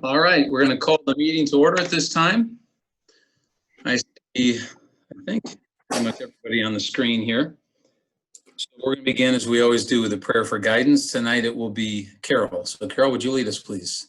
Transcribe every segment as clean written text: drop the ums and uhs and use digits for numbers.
All right, we're going to call the meeting to order at this time. I see, I think, pretty much everybody on the screen here. So we're going to begin, as we always do, with a prayer for guidance. Tonight it will be Carol. So Carol, would you lead us, please?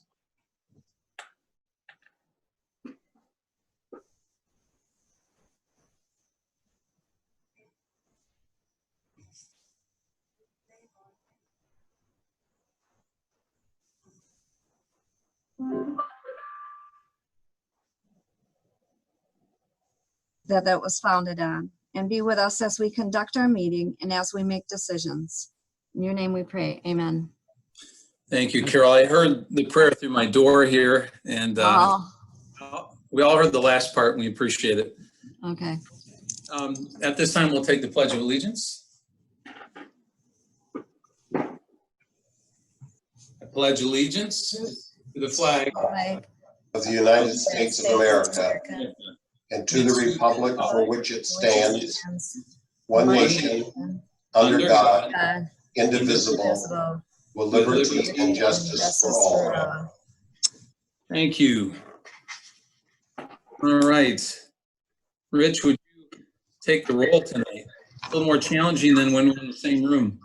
that was founded on, and be with us as we conduct our meeting and as we make decisions. In your name we pray, amen. Thank you, Carol. I heard the prayer through my door here, and we all heard the last part, and we appreciate it. Okay. At this time, we'll take the Pledge of Allegiance. I pledge allegiance to the flag of the United States of America and to the republic for which it stands, one nation, under God, indivisible, with liberty and justice for all. Thank you. All right. Rich, would you take the roll tonight? A little more challenging than when we're in the same room.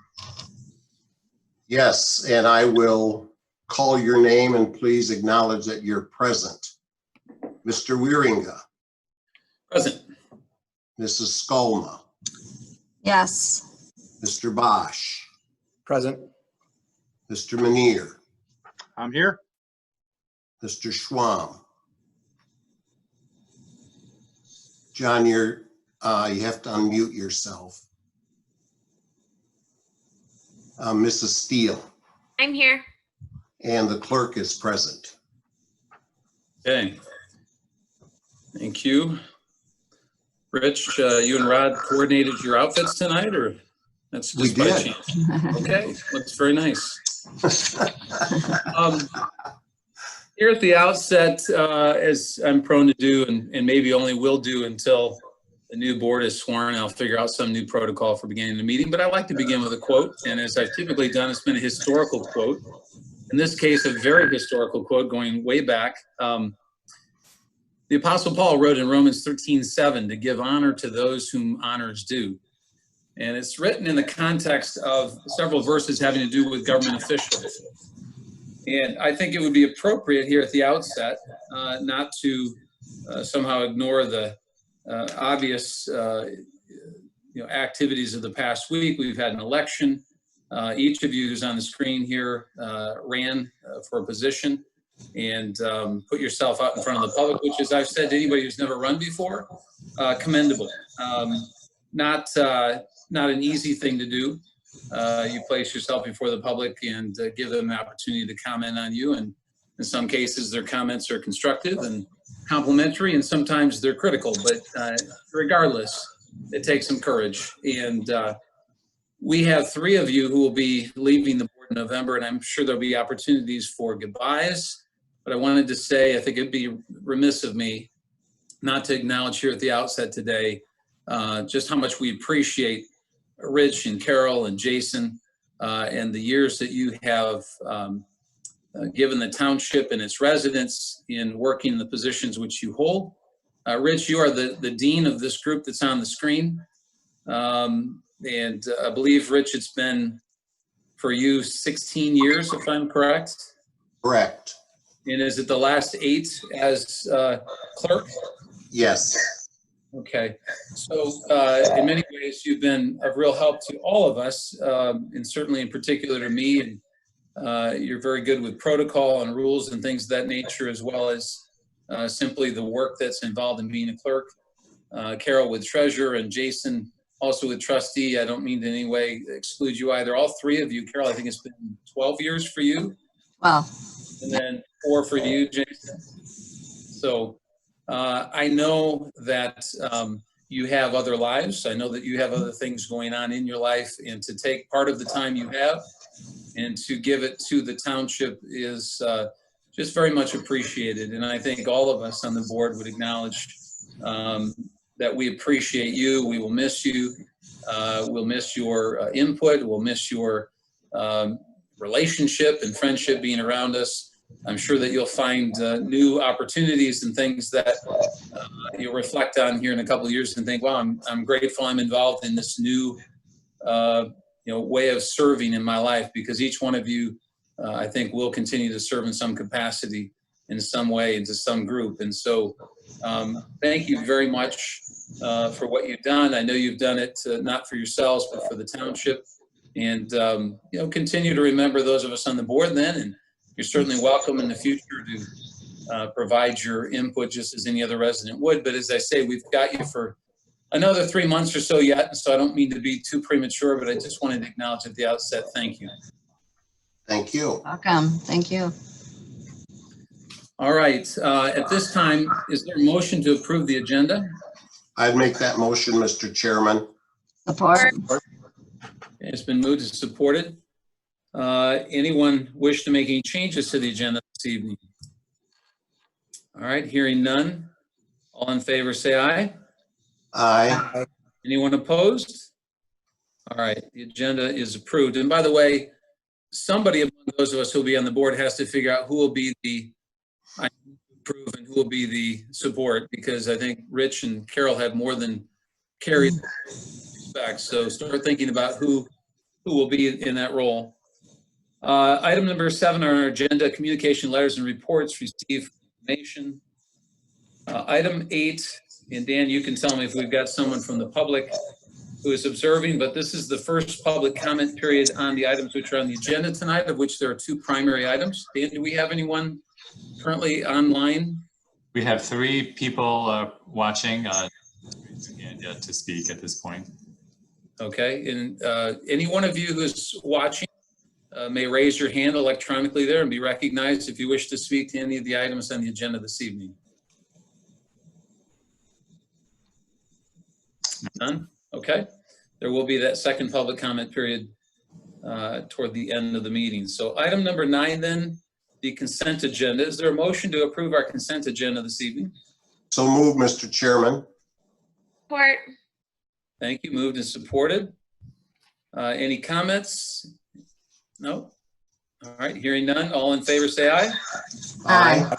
Yes, and I will call your name and please acknowledge that you're present. Mr. Wieringa. Present. Mrs. Skolma. Yes. Mr. Bosch. Present. Mr. Manier. I'm here. Mr. Schwam. John, you have to unmute yourself. Mrs. Steele. I'm here. And the clerk is present. Okay. Thank you. Rich, you and Rod coordinated your outfits tonight, or that's just by chance? Okay, looks very nice. Here at the outset, as I'm prone to do, and maybe only will do until the new board is sworn, I'll figure out some new protocol for beginning the meeting, but I like to begin with a quote, and as I've typically done, it's been a historical quote. In this case, a very historical quote going way back. The Apostle Paul wrote in Romans 13:7 to give honor to those whom honor is due. And it's written in the context of several verses having to do with government officials. And I think it would be appropriate here at the outset not to somehow ignore the obvious activities of the past week. We've had an election. Each of you who's on the screen here ran for a position and put yourself out in front of the public, which, as I've said to anybody who's never run before, commendable. Not an easy thing to do. You place yourself before the public and give them an opportunity to comment on you. And in some cases, their comments are constructive and complimentary, and sometimes they're critical. But regardless, it takes some courage. And we have three of you who will be leaving the board in November, and I'm sure there'll be opportunities for goodbyes. But I wanted to say, I think it'd be remiss of me not to acknowledge here at the outset today just how much we appreciate Rich and Carol and Jason and the years that you have given the township and its residents in working in the positions which you hold. Rich, you are the dean of this group that's on the screen. And I believe, Rich, it's been for you 16 years, if I'm correct? Correct. And is it the last 8 as clerk? Yes. Okay. So in many ways, you've been of real help to all of us, and certainly in particular to me. And you're very good with protocol and rules and things of that nature, as well as simply the work that's involved in being a clerk. Carol with treasurer, and Jason also with trustee. I don't mean to in any way exclude you either. All three of you, Carol, I think it's been 12 years for you. Wow. And then 4 for you, Jason. So I know that you have other lives. I know that you have other things going on in your life, and to take part of the time you have and to give it to the township is just very much appreciated. And I think all of us on the board would acknowledge that we appreciate you. We will miss you. We'll miss your input. We'll miss your relationship and friendship being around us. I'm sure that you'll find new opportunities and things that you'll reflect on here in a couple of years and think, wow, I'm grateful I'm involved in this new way of serving in my life, because each one of you, I think, will continue to serve in some capacity in some way into some group. And so thank you very much for what you've done. I know you've done it not for yourselves, but for the township. And, continue to remember those of us on the board then, and you're certainly welcome in the future to provide your input just as any other resident would. But as I say, we've got you for another 3 months or so yet, and so I don't mean to be too premature, but I just wanted to acknowledge at the outset, thank you. Thank you. Welcome. Thank you. All right. At this time, is there a motion to approve the agenda? I'd make that motion, Mr. Chairman. Support. It's been moved and supported. Anyone wish to make any changes to the agenda this evening? All right, hearing none. All in favor, say aye. Aye. Anyone opposed? All right, the agenda is approved. And by the way, somebody among those of us who will be on the board has to figure out who will be the approve and who will be the support, because I think Rich and Carol have more than carried respect. So start thinking about who will be in that role. Item number 7 on our agenda, communication letters and reports received information. Item 8, and Dan, you can tell me if we've got someone from the public who is observing, but this is the first public comment period on the items which are on the agenda tonight, of which there are 2 primary items. Dan, do we have anyone currently online? We have 3 people watching yet to speak at this point. Okay, and any one of you who's watching may raise your hand electronically there and be recognized if you wish to speak to any of the items on the agenda this evening. None? Okay. There will be that second public comment period toward the end of the meeting. So item number 9 then, the consent agenda. Is there a motion to approve our consent agenda this evening? So moved, Mr. Chairman. Support. Thank you. Moved and supported. Any comments? No? All right. Hearing none. All in favor, say aye. Aye.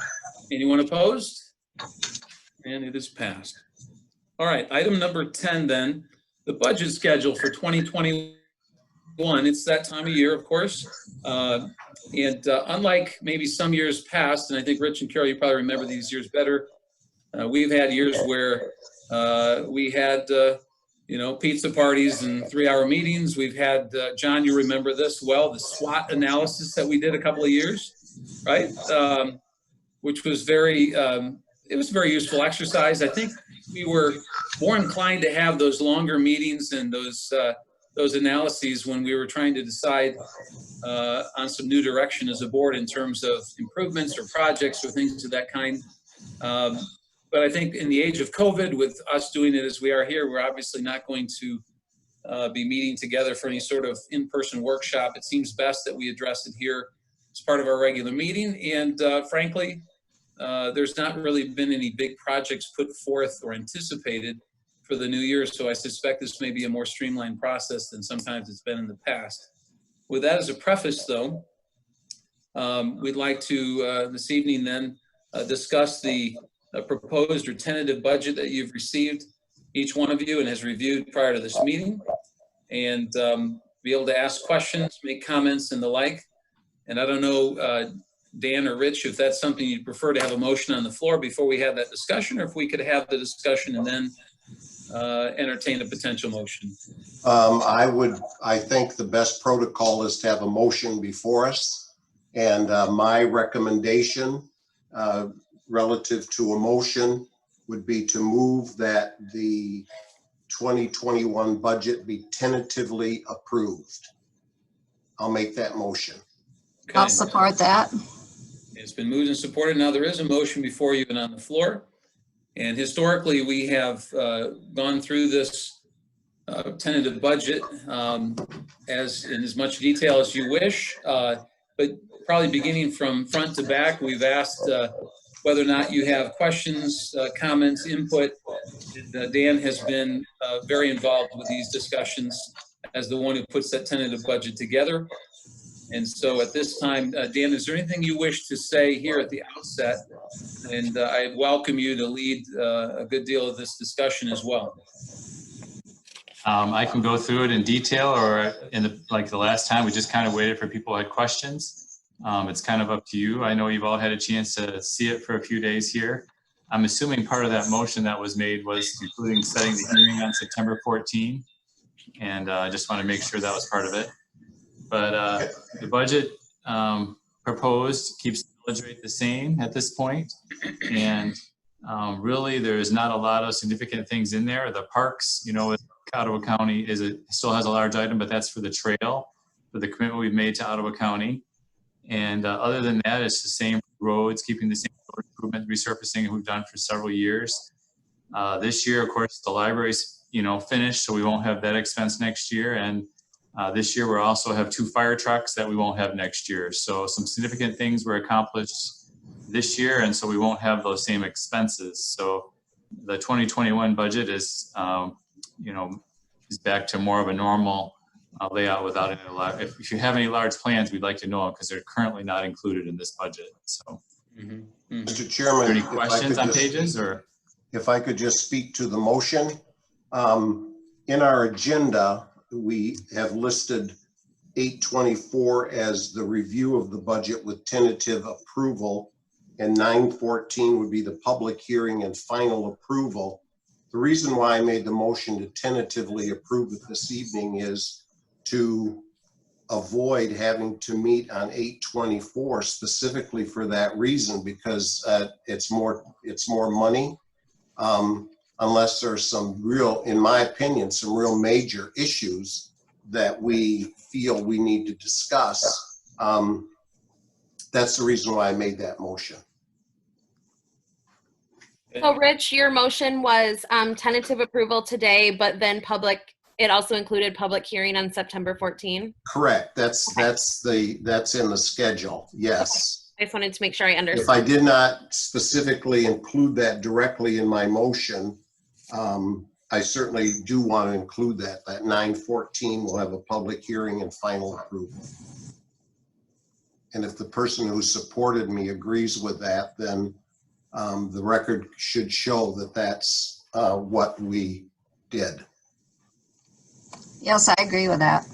Anyone opposed? And it is passed. All right. Item number 10 then, the budget schedule for 2021. It's that time of year, of course. Unlike maybe some years past, and I think Rich and Carol, you probably remember these years better, we've had years where we had pizza parties and 3-hour meetings. We've had, John, you remember this well, the SWOT analysis that we did a couple of years, right? Which was it was a very useful exercise. I think we were more inclined to have those longer meetings and those analyses when we were trying to decide on some new direction as a board in terms of improvements or projects or things of that kind. But I think in the age of COVID, with us doing it as we are here, we're obviously not going to be meeting together for any sort of in-person workshop. It seems best that we address it here as part of our regular meeting. And frankly, there's not really been any big projects put forth or anticipated for the new year. So I suspect this may be a more streamlined process than sometimes it's been in the past. With that as a preface, though, we'd like to this evening then discuss the proposed or tentative budget that you've received, each one of you, and has reviewed prior to this meeting, and be able to ask questions, make comments, and the like. And I don't know, Dan or Rich, if that's something you'd prefer to have a motion on the floor before we have that discussion, or if we could have the discussion and then entertain a potential motion. I think the best protocol is to have a motion before us. And my recommendation relative to a motion would be to move that the 2021 budget be tentatively approved. I'll make that motion. Okay. I'll support that. It's been moved and supported. Now there is a motion before you and on the floor. And historically, we have gone through this tentative budget in as much detail as you wish, but probably beginning from front to back, we've asked whether or not you have questions, comments, input. Dan has been very involved with these discussions as the one who puts that tentative budget together. And so at this time, Dan, is there anything you wish to say here at the outset? And I welcome you to lead a good deal of this discussion as well. I can go through it in detail, or like the last time, we just kind of waited for people who had questions. It's kind of up to you. I know you've all had a chance to see it for a few days here. I'm assuming part of that motion that was made was including setting the hearing on September 14. And I just want to make sure that was part of it. But the budget proposed keeps the millage rate the same at this point. And really, there's not a lot of significant things in there. The parks, you know, Ottawa County still has a large item, but that's for the trail, for the commitment we've made to Ottawa County. And other than that, it's the same roads, keeping the same road improvement, resurfacing we've done for several years. This year, of course, the library's, you know, finished, so we won't have that expense next year. And this year, we'll also have 2 fire trucks that we won't have next year. So some significant things were accomplished this year, and so we won't have those same expenses. So the 2021 budget is, you know, is back to more of a normal layout without any large. If you have any large plans, we'd like to know them because they're currently not included in this budget. So, Mr. Chairman, are there any questions on pages, or if I could just speak to the motion? In our agenda, we have listed 824 as the review of the budget with tentative approval, and 914 would be the public hearing and final approval. The reason why I made the motion to tentatively approve it this evening is to avoid having to meet on 824 specifically for that reason, because it's more money. Unless there's some real, in my opinion, some real major issues that we feel we need to discuss. That's the reason why I made that motion. So Rich, your motion was tentative approval today, but then it also included public hearing on September 14. Correct. That's in the schedule. Yes. Okay. I just wanted to make sure I understood. If I did not specifically include that directly in my motion, I certainly do want to include that 914 will have a public hearing and final approval. And if the person who supported me agrees with that, then the record should show that that's what we did. Yes, I agree with that.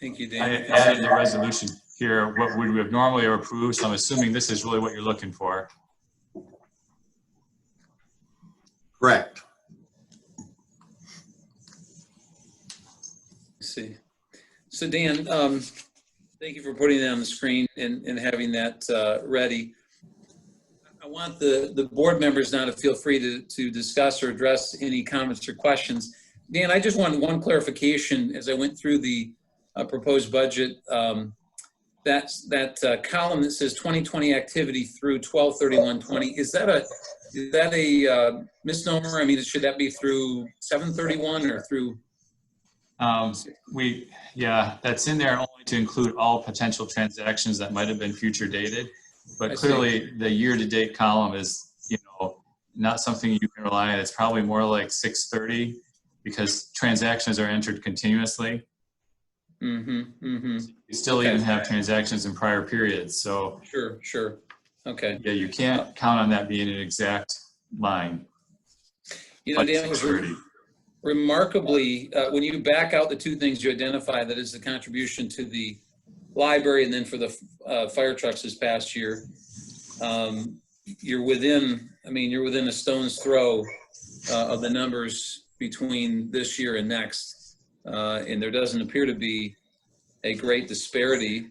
Thank you, I Dan. added the resolution here, what would we have normally approved. So I'm assuming this is really what you're looking for. Correct. Let's see. So Dan, thank you for putting that on the screen and having that ready. I want the board members now to feel free to discuss or address any comments or questions. Dan, I just wanted one clarification as I went through the proposed budget. That column that says 2020 activity through 12/31/20, is that a misnomer? I mean, should that be through 7/31 or through? Yeah, that's in there only to include all potential transactions that might have been future dated. But I clearly see. the year-to-date column is, you know, not something you can rely on. It's probably more like 6/30 because transactions are entered continuously. You still Okay. even have transactions in prior periods. So Sure. Okay. yeah, you can't count on that being an exact line. You know, Like Dan, it was 6:30. remarkably, when you back out the two things you identify, that is the contribution to the library and then for the fire trucks this past year, you're within a stone's throw of the numbers between this year and next. And there doesn't appear to be a great disparity,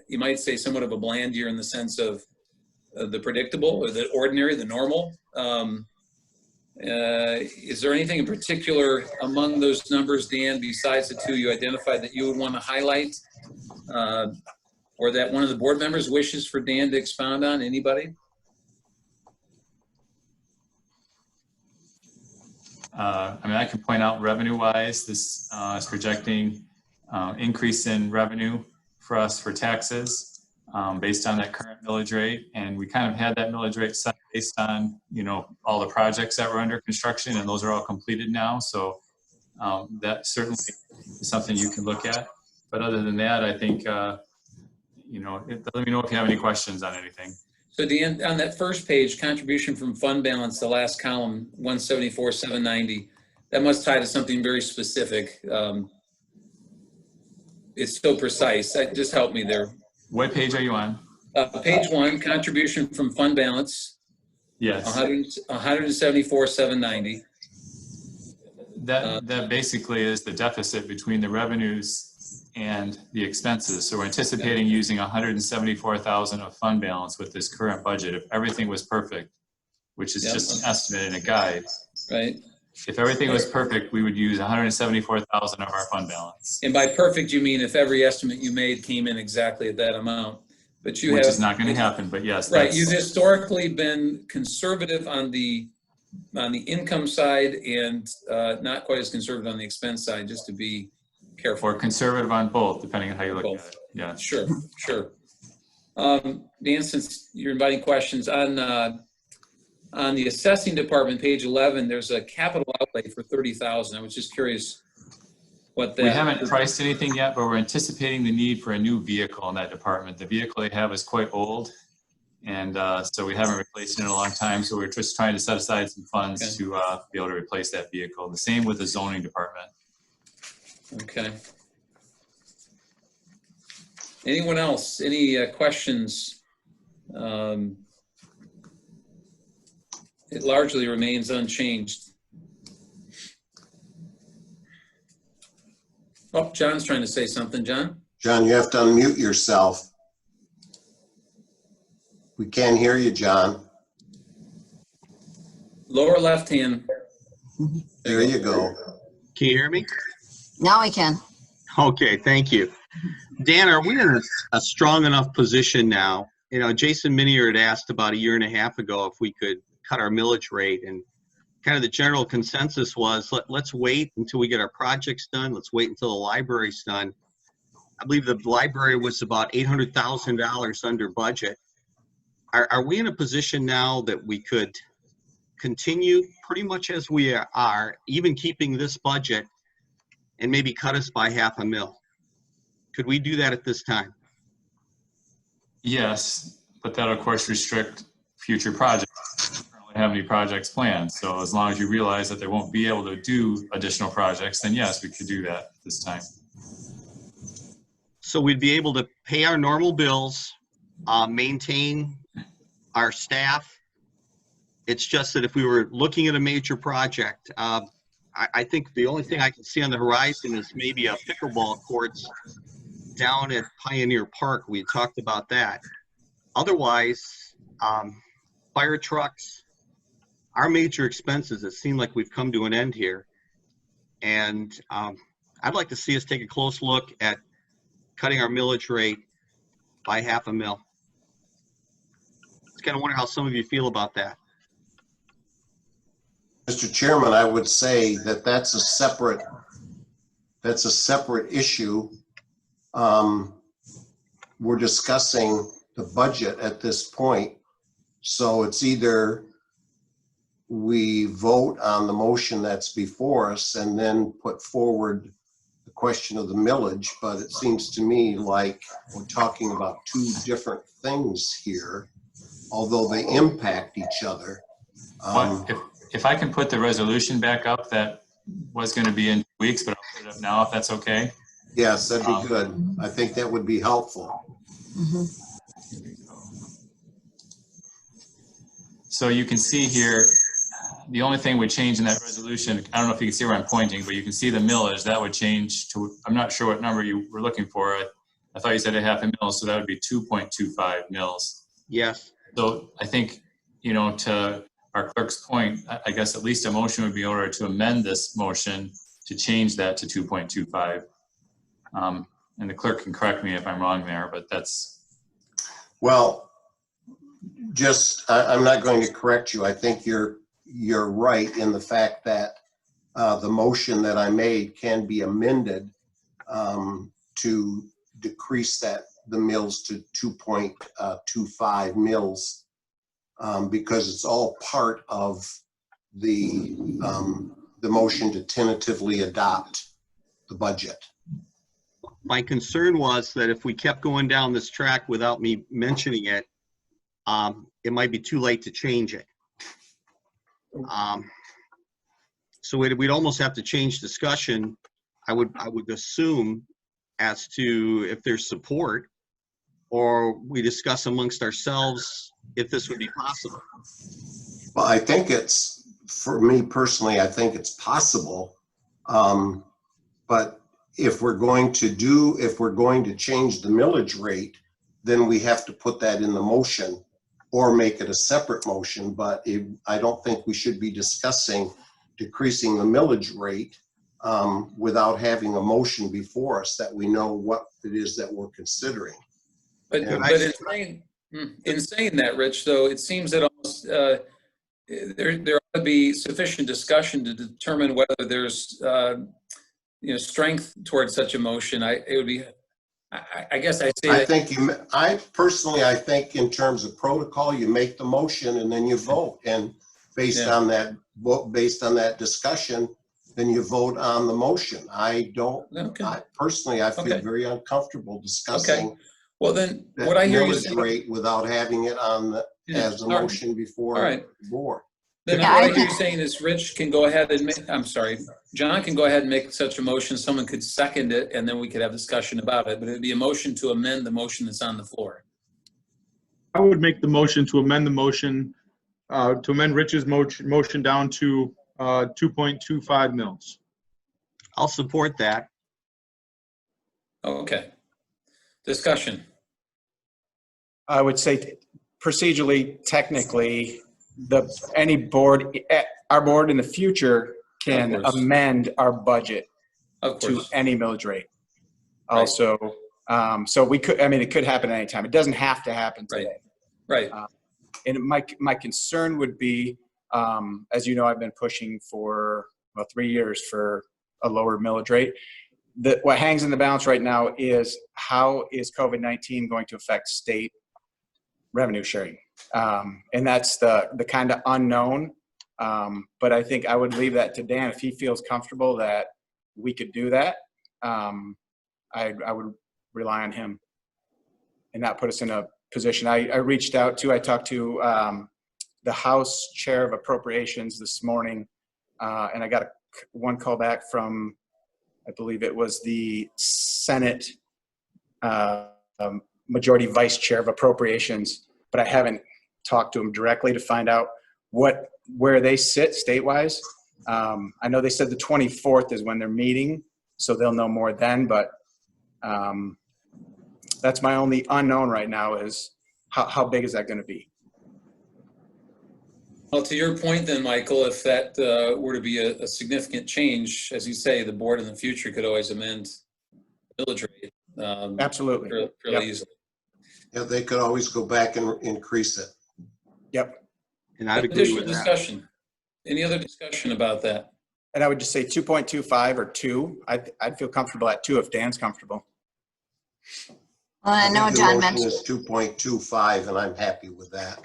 you might say somewhat of a bland year in the sense of the predictable or the ordinary, the normal. Is there anything in particular among those numbers, Dan, besides the two you identified that you would want to highlight? Or that one of the board members wishes for Dan to expound on? Anybody? I mean, I can point out revenue-wise, this is projecting increase in revenue for us for taxes based on that current millage rate. And we kind of had that millage rate set based on, you know, all the projects that were under construction, and those are all completed now. So that certainly is something you can look at. But other than that, I think, you know, let me know if you have any questions on anything. So at the end, on that first page, contribution from fund balance, the last column, 174,790, that must tie to something very specific. It's so precise. That just helped me there. What page are you on? Page 1, contribution from fund balance, Yes. 174,790. That basically is the deficit between the revenues and the expenses. So we're anticipating using 174,000 of fund balance with this current budget if everything was perfect, which is just an estimate and a guide. Right. If everything was perfect, we would use 174,000 of our fund balance. And by perfect, you mean if every estimate you made came in exactly at that amount. But you which have, is not going to happen, but yes. Right. You've historically been conservative on the income side and not quite as conservative on the expense side, just to be careful. Or conservative on both, depending on how you look Both. at it. Yeah. Sure, sure. Dan, since you're inviting questions, on the assessing department, page 11, there's a capital outlay for 30,000. I was just curious what that. We haven't priced anything yet, but we're anticipating the need for a new vehicle in that department. The vehicle they have is quite old, and so we haven't replaced it in a long time. So we're just trying to set aside some funds to be able to replace that vehicle. The same with the zoning department. Okay. Anyone else? Any questions? It largely remains unchanged. Oh, John's trying to say something. John? John, you have to unmute yourself. We can't hear you, John. Lower left hand. There you go. Can you hear me? Now we can. Okay, thank you. Dan, are we in a strong enough position now? You know, Jason Minier had asked about a year and a half ago if we could cut our millage rate, and kind of the general consensus was let's wait until we get our projects done. Let's wait until the library's done. I believe the library was about $800,000 under budget. Are we in a position now that we could continue pretty much as we are, even keeping this budget, and maybe cut us by $500,000? Could we do that at this time? Yes, but that'll of course restrict future projects. We don't currently have any projects planned. So as long as you realize that they won't be able to do additional projects, then yes, we could do that this time. So we'd be able to pay our normal bills, maintain our staff. It's just that if we were looking at a major project, I think the only thing I can see on the horizon is maybe a pickleball courts down at Pioneer Park. We talked about that. Otherwise, fire trucks, our major expenses, it seemed like we've come to an end here. And I'd like to see us take a close look at cutting our millage rate by $500,000. Just kind of wonder how some of you feel about that. Mr. Chairman, I would say that that's a separate issue. We're discussing the budget at this point. So it's either we vote on the motion that's before us and then put forward the question of the millage, but it seems to me like we're talking about two different things here, although they impact each other. If I can put the resolution back up, that was going to be in 2 weeks, but I'll put it up now if that's okay. Yes, that'd be good. I think that would be helpful. So you can see here, the only thing would change in that resolution, I don't know if you can see where I'm pointing, but you can see the millage, that would change to, I'm not sure what number you were looking for. I thought you said $500,000, so that would be 2.25 mils. Yes. So I think, you know, to our clerk's point, I guess at least a motion would be in order to amend this motion to change that to 2.25. And the clerk can correct me if I'm wrong there, but that's. Well, I'm not going to correct you. I think you're right in the fact that the motion that I made can be amended to decrease the mills to 2.25 mills because it's all part of the the motion to tentatively adopt the budget. My concern was that if we kept going down this track without me mentioning it, it might be too late to change it. So we'd almost have to change discussion. I would assume as to if there's support, or we discuss amongst ourselves if this would be possible. Well, I think it's, for me personally, I think it's possible. But if we're going to change the millage rate, then we have to put that in the motion or make it a separate motion. But I don't think we should be discussing decreasing the millage rate without having a motion before us that we know what it is that we're considering. But in saying that, Rich, though, it seems that almost there ought to be sufficient discussion to determine whether there's strength towards such a motion. I guess I say that. I think in terms of protocol, you make the motion and then you vote, and based on that discussion, then you vote on the motion. I feel very uncomfortable discussing. Okay. Well, then what I hear you say rate without having it on as a motion before the board. Then what I hear you saying is Rich can go ahead and John can go ahead and make such a motion. Someone could second it, and then we could have discussion about it. But it'd be a motion to amend the motion that's on the floor. I would make the motion to amend the motion, to amend Rich's motion down to 2.25 mils. I'll support that. Okay. Discussion. I would say procedurally, technically, our board in the future can amend our budget to any millage rate. Right. Also, so it could happen at any time. It doesn't have to happen today. Right. And my concern would be, as you know, I've been pushing for about 3 years for a lower millage rate. What hangs in the balance right now is how is COVID-19 going to affect state revenue sharing? And that's the kind of unknown. But I think I would leave that to Dan. If he feels comfortable that we could do that, I would rely on him and not put us in a position. I reached out I talked to the House Chair of Appropriations this morning, and I got one call back from, I believe it was the Senate Majority Vice Chair of Appropriations, but I haven't talked to him directly to find out where they sit state-wise. I know they said the 24th is when they're meeting, so they'll know more then, but that's my only unknown right now is how big is that going to be? Well, to your point then, Michael, if that were to be a significant change, as you say, the board in the future could always amend millage rate. Absolutely. Fairly easily. Yeah, they could always go back and increase it. Yep. And I'd agree with that. Discussion. Any other discussion about that? And I would just say 2.25 or 2. I'd feel comfortable at 2 if Dan's comfortable. Well, I know John mentioned is 2.25, and I'm happy with that.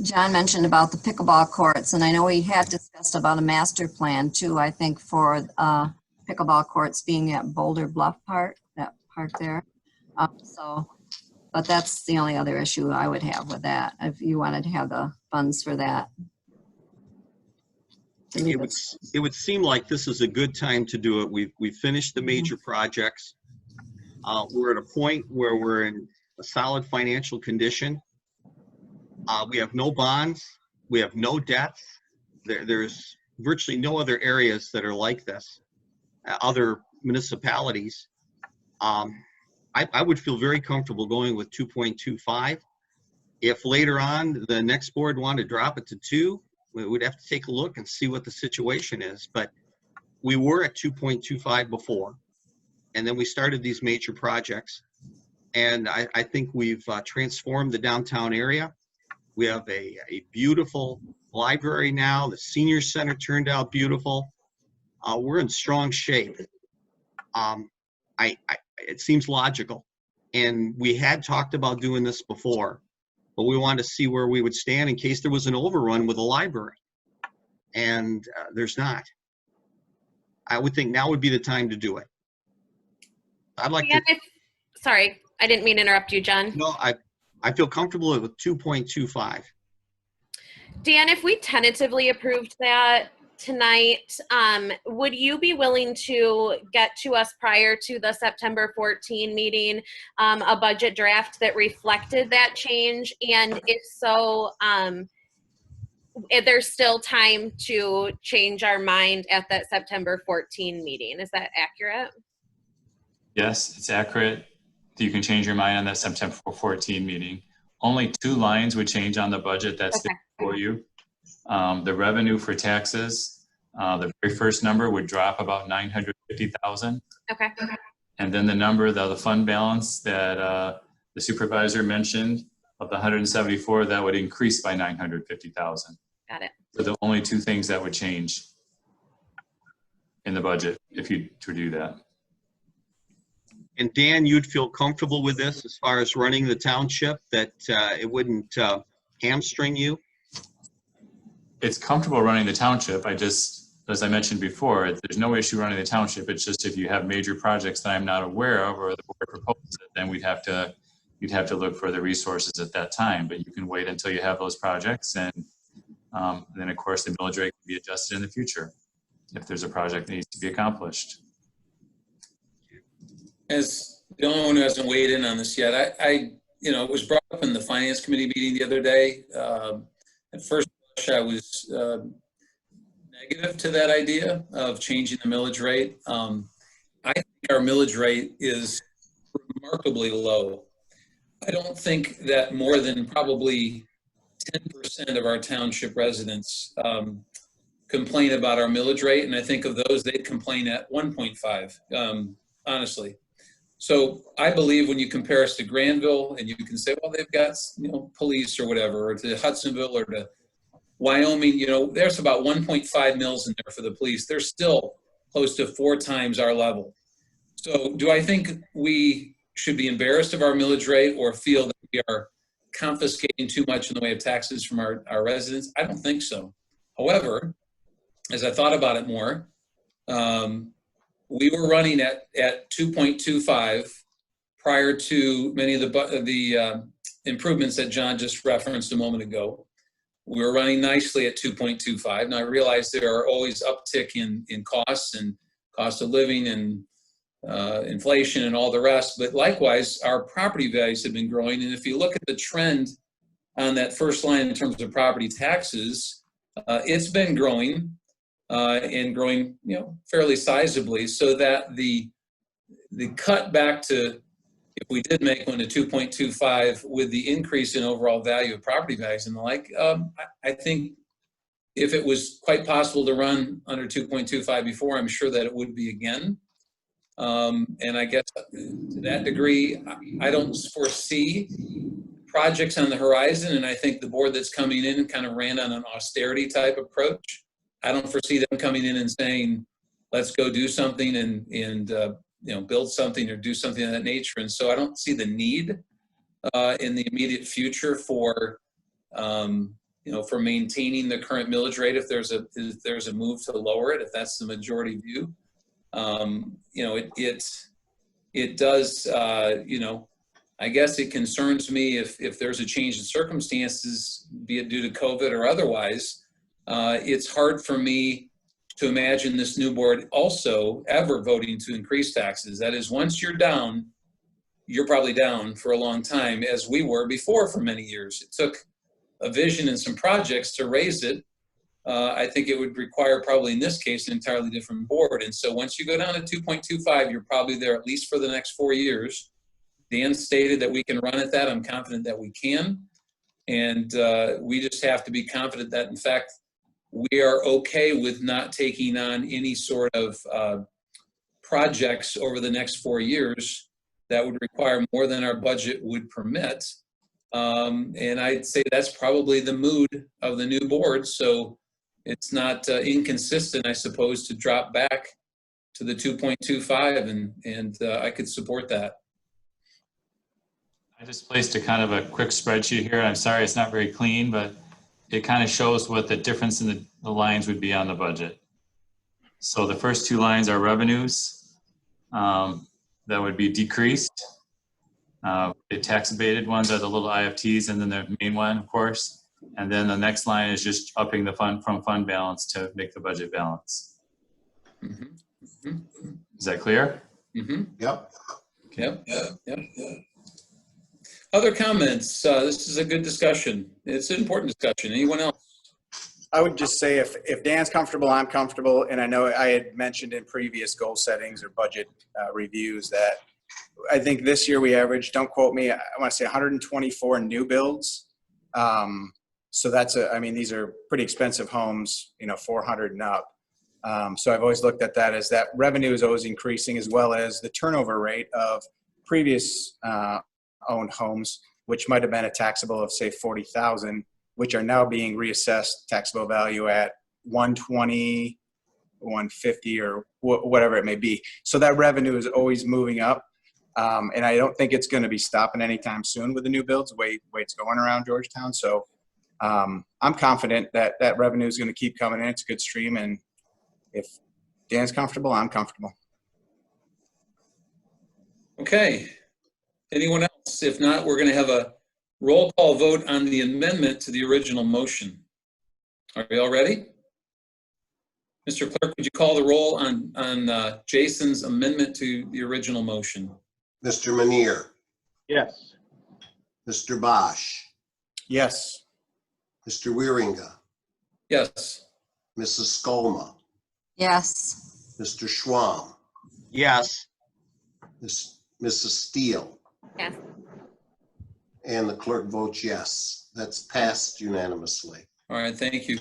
John mentioned about the pickleball courts, and I know we had discussed about a master plan too, I think, for pickleball courts being at Boulder Bluff Park, that park there. But that's the only other issue I would have with that, if you wanted to have the funds for that. It would seem like this is a good time to do it. We've finished the major projects. We're at a point where we're in a solid financial condition. We have no bonds. We have no debts. There's virtually no other areas that are like this, other municipalities. I would feel very comfortable going with 2.25. If later on the next board wanted to drop it to 2, we'd have to take a look and see what the situation is. But we were at 2.25 before, and then we started these major projects. And I think we've transformed the downtown area. We have a beautiful library now. The senior center turned out beautiful. We're in strong shape. It seems logical. And we had talked about doing this before, but we wanted to see where we would stand in case there was an overrun with the library. And there's not. I would think now would be the time to do it. I'd like to, Sorry, I didn't mean to interrupt you, John. no, I feel comfortable with 2.25. Dan, if we tentatively approved that tonight, would you be willing to get to us prior to the September 14 meeting a budget draft that reflected that change? And if so, if there's still time to change our mind at that September 14 meeting. Is that accurate? Yes, it's accurate. You can change your mind on that September 14 meeting. Only 2 lines would change on the budget. That's Okay. for you. The revenue for taxes, the very first number would drop about 950,000. Okay. And then the number, the fund balance that the supervisor mentioned of the 174, that would increase by 950,000. Got it. So the only 2 things that would change in the budget if you to do that. And Dan, you'd feel comfortable with this as far as running the township, that it wouldn't hamstring you? It's comfortable running the township. I just, as I mentioned before, there's no issue running the township. It's just if you have major projects that I'm not aware of or the board proposes it, then you'd have to look for the resources at that time. But you can wait until you have those projects, and then of course the millage rate can be adjusted in the future if there's a project that needs to be accomplished. As the only one who hasn't weighed in on this yet, it was brought up in the finance committee meeting the other day. At first I was negative to that idea of changing the millage rate. I think our millage rate is remarkably low. I don't think that more than probably 10% of our township residents complain about our millage rate, and I think of those, they'd complain at 1.5, honestly. So I believe when you compare us to Granville, and you can say, well, they've got, police or whatever, or to Hudsonville or to Wyoming, there's about 1.5 mils in there for the police. They're still close to 4 times our level. So do I think we should be embarrassed of our millage rate or feel that we are confiscating too much in the way of taxes from our residents? I don't think so. However, as I thought about it more, we were running at 2.25 prior to many of the improvements that John just referenced a moment ago. We were running nicely at 2.25. Now I realize there are always uptick in costs and cost of living and inflation and all the rest, but likewise, our property values have been growing. And if you look at the trend on that first line in terms of property taxes, it's been growing. And growing, fairly sizably, so that the cut back to, if we did make one to 2.25 with the increase in overall value of property values and the like, I think if it was quite possible to run under 2.25 before, I'm sure that it would be again. And I guess to that degree, I don't foresee projects on the horizon, and I think the board that's coming in kind of ran on an austerity type approach. I don't foresee them coming in and saying, let's go do something and build something or do something of that nature. And so I don't see the need in the immediate future for maintaining the current millage rate if there's a move to lower it, if that's the majority view. It does, I guess it concerns me if there's a change in circumstances, be it due to COVID or otherwise. It's hard for me to imagine this new board also ever voting to increase taxes. That is, once you're down, you're probably down for a long time, as we were before for many years. It took a vision and some projects to raise it. I think it would require probably in this case an entirely different board. And so once you go down to 2.25, you're probably there at least for the next 4 years. Dan stated that we can run at that. I'm confident that we can. And we just have to be confident that, in fact, we are okay with not taking on any sort of projects over the next 4 years that would require more than our budget would permit. And I'd say that's probably the mood of the new board. So it's not inconsistent, I suppose, to drop back to the 2.25, and I could support that. I just placed a kind of a quick spreadsheet here. I'm sorry it's not very clean, but it kind of shows what the difference in the lines would be on the budget. So the first two lines are revenues. That would be decreased. The tax abated ones are the little IFTs, and then the main one, of course. And then the next line is just upping the fund from fund balance to make the budget balance. Is that clear? Yep. Yep. Other comments? This is a good discussion. It's an important discussion. Anyone else? I would just say if Dan's comfortable, I'm comfortable. And I know I had mentioned in previous goal settings or budget reviews that I think this year we averaged, don't quote me, I want to say 124 new builds. So that's I mean, these are pretty expensive homes, 400 and up. So I've always looked at that as that revenue is always increasing, as well as the turnover rate of previous owned homes, which might have been a taxable of say 40,000, which are now being reassessed taxable value at 120, 150, or whatever it may be. So that revenue is always moving up. And I don't think it's going to be stopping anytime soon with the new builds, the way it's going around Georgetown. So I'm confident that that revenue is going to keep coming in. It's a good stream. And if Dan's comfortable, I'm comfortable. Okay. Anyone else? If not, we're going to have a roll call vote on the amendment to the original motion. Are we all ready? Mr. Clerk, would you call the roll on Jason's amendment to the original motion? Mr. Manier, Yes. Mr. Bosch, Yes. Mr. Wieringa, Yes. Mrs. Skolma, Yes. Mr. Schwam, Yes. Mrs. Steele, Yes. and the clerk votes yes. That's passed unanimously. All right, thank you.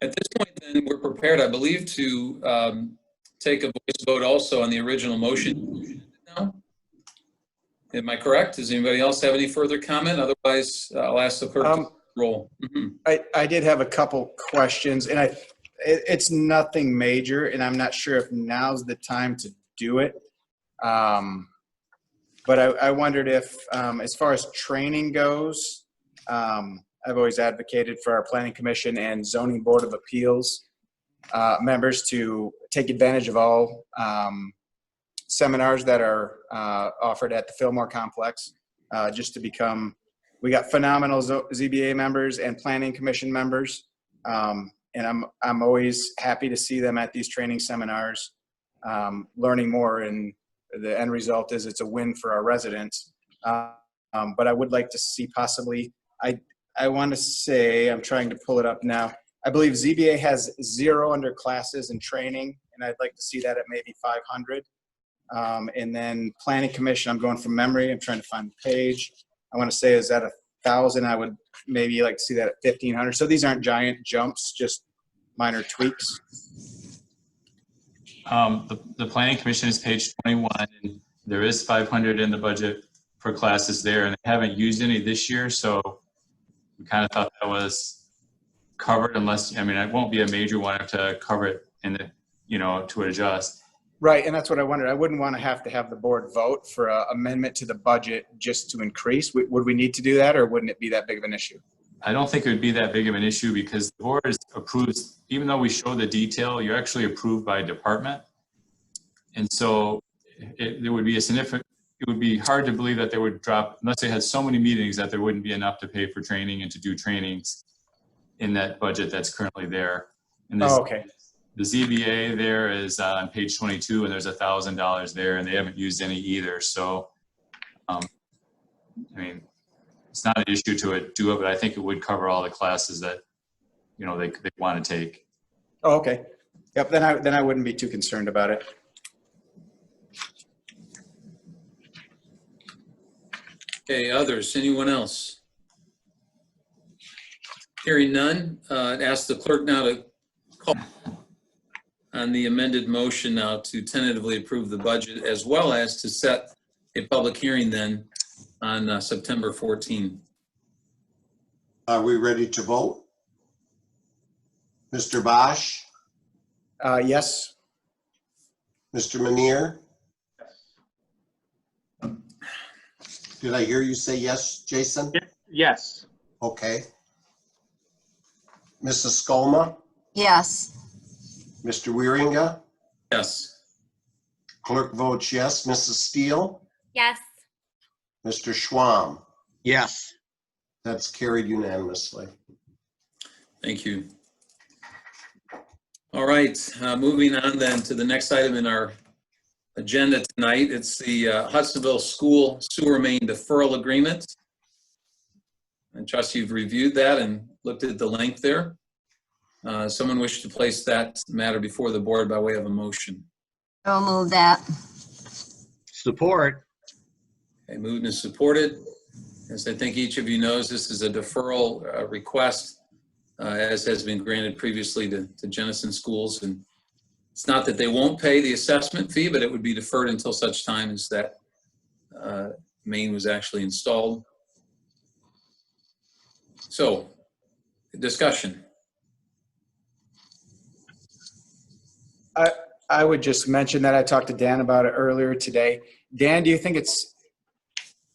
At this point, then, we're prepared, I believe, to take a voice vote also on the original motion now. Am I correct? Does anybody else have any further comment? Otherwise, I'll ask the clerk to roll. I did have a couple questions, and it's nothing major, and I'm not sure if now's the time to do it. But I wondered if, as far as training goes, I've always advocated for our Planning Commission and Zoning Board of Appeals members to take advantage of all seminars that are offered at the Fillmore Complex, just to become, we got phenomenal ZBA members and Planning Commission members. And I'm always happy to see them at these training seminars, learning more, and the end result is it's a win for our residents. But I would like to see possibly, I want to say, I'm trying to pull it up now. I believe ZBA has 0 under classes and training, and I'd like to see that at maybe 500. And then Planning Commission, I'm going from memory. I'm trying to find the page. I want to say is at 1,000. I would maybe like to see that at 1,500. So these aren't giant jumps, just minor tweaks. The Planning Commission is page 21, and there is 500 in the budget for classes there, and they haven't used any this year, so we kind of thought that was covered, unless, I mean, it won't be a major one. I have to cover it in the, to adjust. Right, and that's what I wondered. I wouldn't want to have the board vote for an amendment to the budget just to increase. Would we need to do that, or wouldn't it be that big of an issue? I don't think it would be that big of an issue, because the board approves, even though we show the detail, you're actually approved by department. And so there would be a significant, it would be hard to believe that they would drop, unless they had so many meetings, that there wouldn't be enough to pay for training and to do trainings in that budget that's currently there. And this, okay. The ZBA there is on page 22, and there's $1,000 there, and they haven't used any either. So, I mean, it's not an issue to do it, but I think it would cover all the classes that, they want to take. Oh, okay. Yep, then I wouldn't be too concerned about it. Okay, others, anyone else? Hearing none, ask the clerk now to call on the amended motion now to tentatively approve the budget, as well as to set a public hearing then on September 14. Are we ready to vote? Mr. Bosch, Yes. Mr. Manier? Did I hear you say yes, Jason? Yes. Okay. Mrs. Skolma, Yes. Mr. Wieringa, Yes. Clerk votes yes. Mrs. Steele? Yes. Mr. Schwam? Yes. That's carried unanimously. Thank you. All right, moving on then to the next item in our agenda tonight. It's the Hudsonville School Sewer Main Deferral Agreement. I trust you've reviewed that and looked at the length there. Someone wish to place that matter before the board by way of a motion. I'll move that. Support. Okay, moved and supported. As I think each of you knows, this is a deferral request, as has been granted previously to Jenison schools. And it's not that they won't pay the assessment fee, but it would be deferred until such time as that main was actually installed. So, discussion. I would just mention that I talked to Dan about it earlier today. Dan, do you think it's,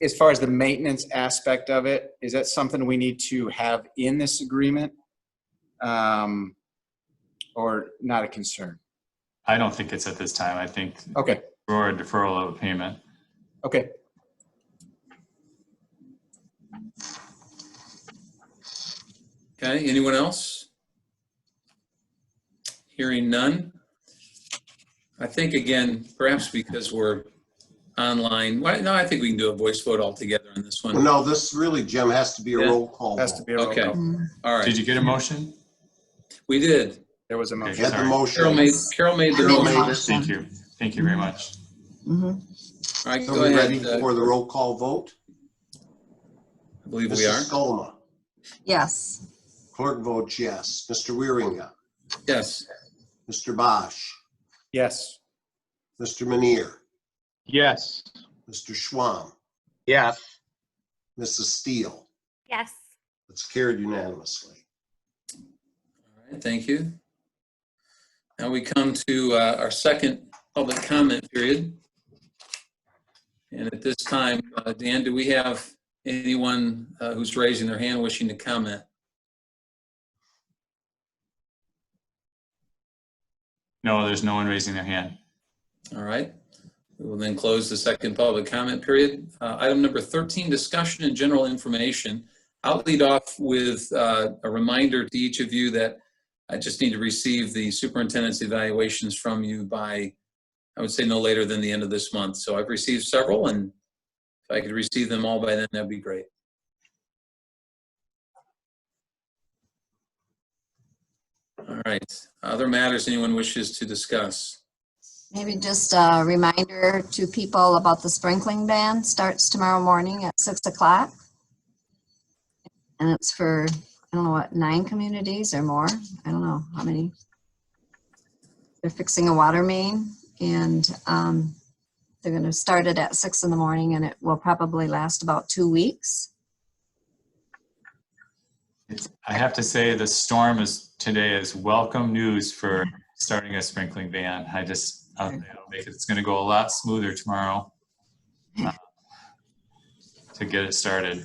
as far as the maintenance aspect of it, is that something we need to have in this agreement? Or not a concern? I don't think it's at this time. I think Okay, for a deferral of a payment. okay. Okay, anyone else? Hearing none. I think, again, perhaps because we're online, well, no, I think we can do a voice vote altogether on this one. No, this really, Jim, has to be a Yeah. roll call. Has to be a roll Okay. call. All right. Did you get a motion? We did. There was a Okay, motion. Get the sorry. motion. Carol made the Carol motion. made it. Thank you. Thank you very much. Mhm. All right, Are go we ahead. ready for the roll call vote? I believe we Mrs. are. Skolma? Yes. Clerk votes yes. Mr. Wieringa? Yes. Mr. Bosch? Yes. Mr. Manier? Yes. Mr. Schwam? Yes. Mrs. Steele? Yes. It's carried unanimously. All right, thank you. Now we come to our second public comment period. And at this time, Dan, do we have anyone who's raising their hand wishing to comment? No, there's no one raising their hand. All right. We will then close the second public comment period. Item number 13, discussion and general information. I'll lead off with a reminder to each of you that I just need to receive the superintendent's evaluations from you by, I would say, no later than the end of this month. So I've received several, and if I could receive them all by then, that'd be great. All right. Other matters anyone wishes to discuss? Maybe just a reminder to people about the sprinkling ban. Starts tomorrow morning at 6 o'clock. And it's for, I don't know what, 9 communities or more. I don't know how many. They're fixing a water main, and they're going to start it at 6 in the morning, and it will probably last about 2 weeks. I have to say the storm today is welcome news for starting a sprinkling ban. It's going to go a lot smoother tomorrow to get it started.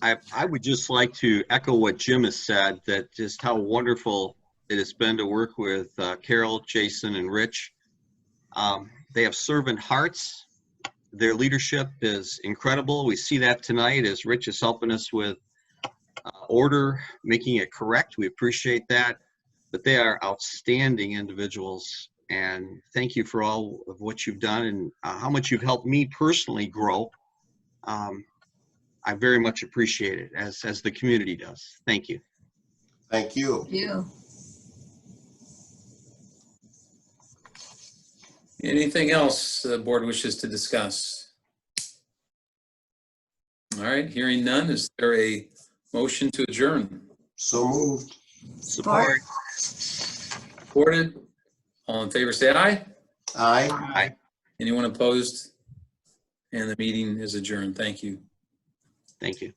I would just like to echo what Jim has said, that just how wonderful it has been to work with Carol, Jason, and Rich. They have servant hearts. Their leadership is incredible. We see that tonight as Rich is helping us with order, making it correct. We appreciate that. But they are outstanding individuals. And thank you for all of what you've done and how much you've helped me personally grow. I very much appreciate it, as the community does. Thank you. Thank you. You. Anything else the board wishes to discuss? All right, hearing none, is there a motion to adjourn? So moved. Support. Supported? All in favor, say aye. Aye. Anyone opposed? And the meeting is adjourned. Thank you. Thank you.